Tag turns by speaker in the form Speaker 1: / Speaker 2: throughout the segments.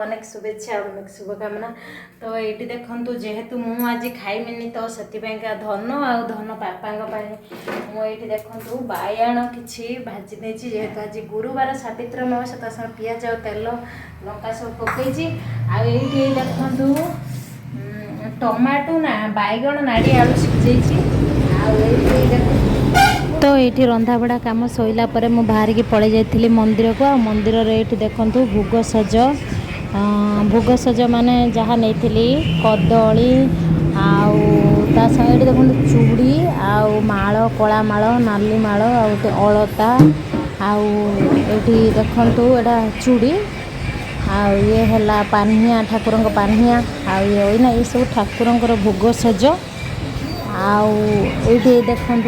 Speaker 1: अनेक शुभेच्छा अनेक शुभकामना। तो ये देखु जेहेतु मु आज खाइमिनी तो से धन आ धन पापा मुझे देखु बायण कि भाजी देती जेहेतु आज गुरुवार सावित्र अमावस्या तो सब पिज और तेल लंका सब पकई आईटी देखु टमाटो ना बैगण नाड़ी आलू सीझे तो ये रंधाबढ़ा कम सैला मु बाहर की पड़े जाइली मंदिर को मंदिर ये देखु भोग सज भोग सज माने जहाँ नहीं कदली आउ संगे देखो चूड़ी आउ माल कला माल नाली माल अलता आउ ये देखु एटा चूड़ी आउ ये है पानिया ठाकुर पानिया आउ ये सब ठाकुर भोग सज आउ ये देखु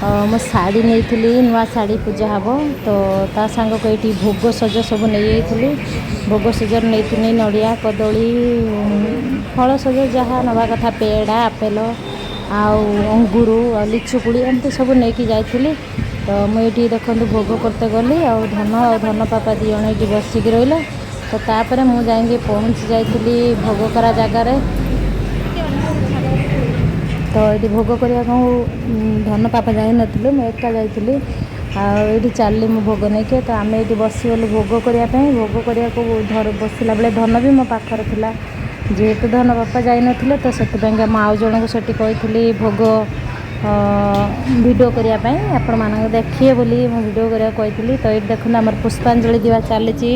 Speaker 1: मो शाढ़ी नहीं नुआ शाढ़ी पूजा हम तो ता सांग को ये भोग सज सब नहीं भोग सजर नहीं नड़िया कदली फल सज जहाँ नवा कथा पेड़ा आपेल आउ अंगूर लिचुकुड़ी एमती सब नहीं जाइली तो मुझे देखो भोग करते गली आ धन पापा दी जन ये बसिक रहा तो तापर मुझे जाइए पहुँची जाइली भोग करा जगार तो ये भोग करने धन पापा जाई नी मुझे एका जाइली आठी चलली मो भोग नहीं किए तो आम ये बसीगलु भोग करने भोग करने को बसला बेले धन भी मो पाखर था जेहेतु धन बापा जाई नथिले तो से आउ जन को सेठी कही भोग वीडियो करने आपण मानक देखिए बोली वीडियो करा कही तो ये देखो आम पुष्पांजलि दिवा चली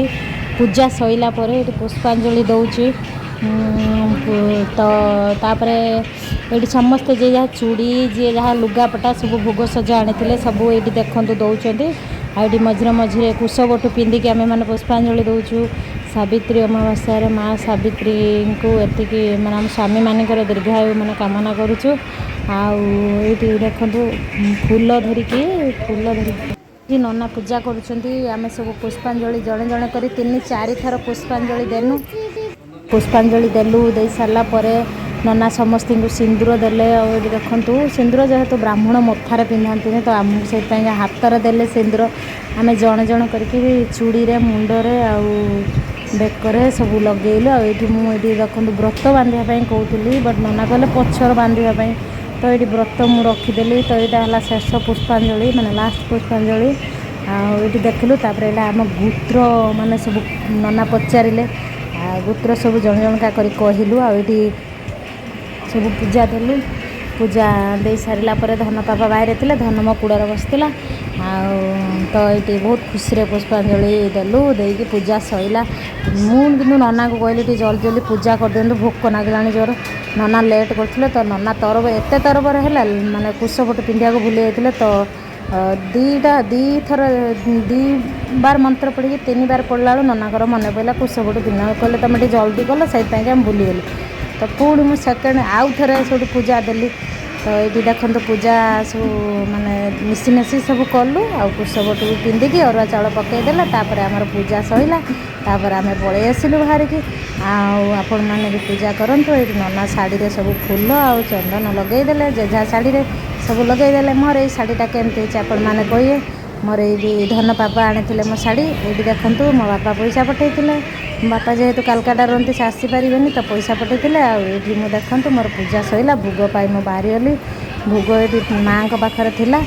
Speaker 1: पूजा सैला ये पुष्पांजलि दौची तो तापर ये समस्ते जे जहाँ चूड़ी जी जहाँ लुगापटा सब भोग सज आनी सब ये देखु दौरान आईटी मझे मझे कुशबटू पिंधिकी आम मैंने पुष्पांजलि दौचु सावित्री अमावस्या माँ सावित्री को एतिकी माने आम स्वामी मानकर दीर्घायु मैंने कामना करुचु आईटी देखु फूल धरिकी नना पूजा करें सब पुष्पांजलि जड़े जड़े कर 3-4 थर पुष्पांजलि देनु पुष्पांजलि देलु दे सारा नना समस्त को सिंदूर देले और देखु सिंदूर जेहेतु ब्राह्मण मथार पिंधि तो आमको से हाथ देले सिंदूर आम जन जन करके चूड़ी रे मुंडरे आउ बेकरे सब लगेलु आठी मुझे देखु व्रत बांधापी कहूली बट नना कहले पछर बांधापी तो ये व्रत मुझे रखीदेली तो यहाँ है शेष पुष्पांजलि माने लास्ट पुष्पांजलि आठी देखलु तापर आम गोत्र माने सब नना पचारे गोत्र सब जन जनका कहलु आठी सब पूजा देलु पूजा दे सारा धन पापा बाहर थे धन मो कूड़े बसला तो ये बहुत खुशी पुष्पांजलि देलु देकी पूजा सैला मुझे नना को कहली जल्दी जल्दी पूजा कर दिंतु भोक नागिला जोर नना लेट करते तो नना तरफ एत तरबर है माने कुशपट पिंधिया भूली जाते तो दी बार मंत्र पढ़ी 3 बार पढ़ला ननाकर मन पड़ा कुशपट पिंधा कहले तुम जल्दी कल से भूलीगलु तो पुणी मुझे सेकेंड आउ थे सब पूजा देली तो ये देखो पूजा सब माने मिसी सब कलु आ कुशबटू पिंधिकी अरुआ चाउल पकईदेला तापर आमर पूजा सैला तापर आम पलि आसिलु बाहर की आपण मैंने भी पूजा करूँ ये नना शाढ़ी सब फूल आ चंदन लगेदेले जेझा शाढ़ी सब लगेदेले मोर ये शाढ़ीटा केमती आपण मैंने कहे मोर ये धन पापा आनी मो शाढ़ी ये देखु मो बापा पैसा पठे बापा जेहेतु कालकाटा रही से आसीपारे तो पैसा पठे ये मुझे देखु मोर पूजा सैला भोग पाई मो बाहरी गली भोग ये माँ पाखे थिला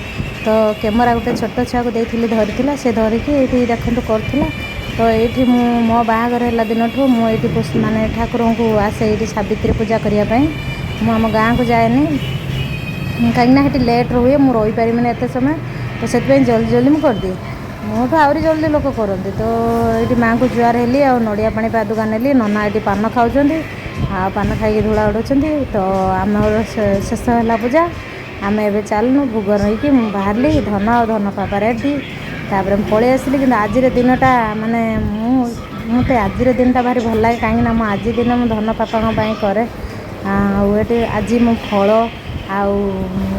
Speaker 1: तो कैमेरा गोटे छोट छुआ को देती धरी से धरिकी ये देखु करूला तो ये मो बाहागर है दिन ठूँ मुझे माने ठाकुर को आसे ये सावित्री पूजा करने मुझ गाँव को जाएनि कहीं लेट रुए मुझे रही पारे एत समय तो से जल्दी जल्दी मुझे करदिए मोठू आहरी जल्दी लोक करते तो ये माँ को जुआर हेली आ नड़िया पानी पादुका नेली नना ये पान खाऊँ पान खाई धूला उड़ाऊँ तो आम शेष है पूजा आम ए चलनु भोग रही बाहरली धन और धन पापा रेडी तापर पलि आसली कि आज दिनटा माने मुझे आज दिनटा भारी भल लगे कहीं आज दिन मुझे धन पापा करे ये आज मु फल आउ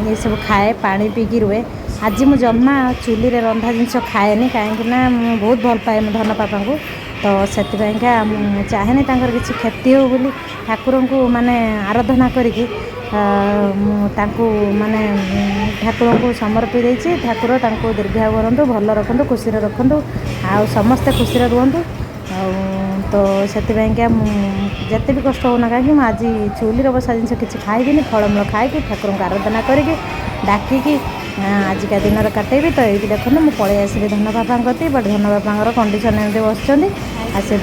Speaker 1: ये सब खाए पानी पीकी रुए आज मु जमा चूली रे रंधा जिनस खाएनी कहीं बहुत भल पाए धन पापा को तो से चाहेनी किसी क्षति हो बोली ठाकुर को माने आराधना करिकी माने ठाकुर को समर्पी देछि ठाकुर दीर्घायु करंतु भल रखंतु खुशी रखंतु आ समस्ते खुशी रुहंतु तो ସେଥିପାଇଁକା ମୁଁ ଯେତେ ବି କଷ୍ଟ ହେଉନା କାହିଁକି ମୁଁ ଆଜି ଚୁଲିରେ ବସା ଜିନିଷ କିଛି ଖାଇବିନି, ଫଳମୂଳ ଖାଇକି ଠାକୁରଙ୍କୁ ଆରାଧନା କରିକି ଡାକିକି ଆଜିକା ଦିନରେ କାଟେଇବି। ତ ଏଇଠି ଦେଖନ୍ତୁ ମୁଁ ପଳେଇ ଆସିଲି ଧନ ବାପାଙ୍କ କତିକି, ବଟ୍ ଧନ ବାପାଙ୍କର କଣ୍ଡିସନ୍ ଏମିତି ବସିଛନ୍ତି। ଆଉ ସେ